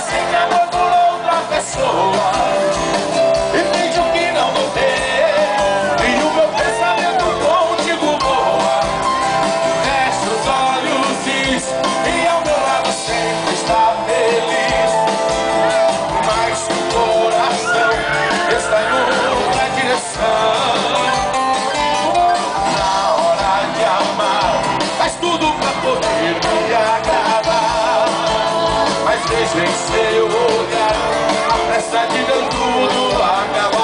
Sente amor por outra pessoa e finge que não notei. E o meu pensamento contigo voa. Fecha os olhos, diz, e ao meu lado sempre está feliz. Mas o coração está em outra direção. Na hora de amar, faz tudo pra poder me agradar. Mas vejo em seu olhar a pressa de ver tudo acabar.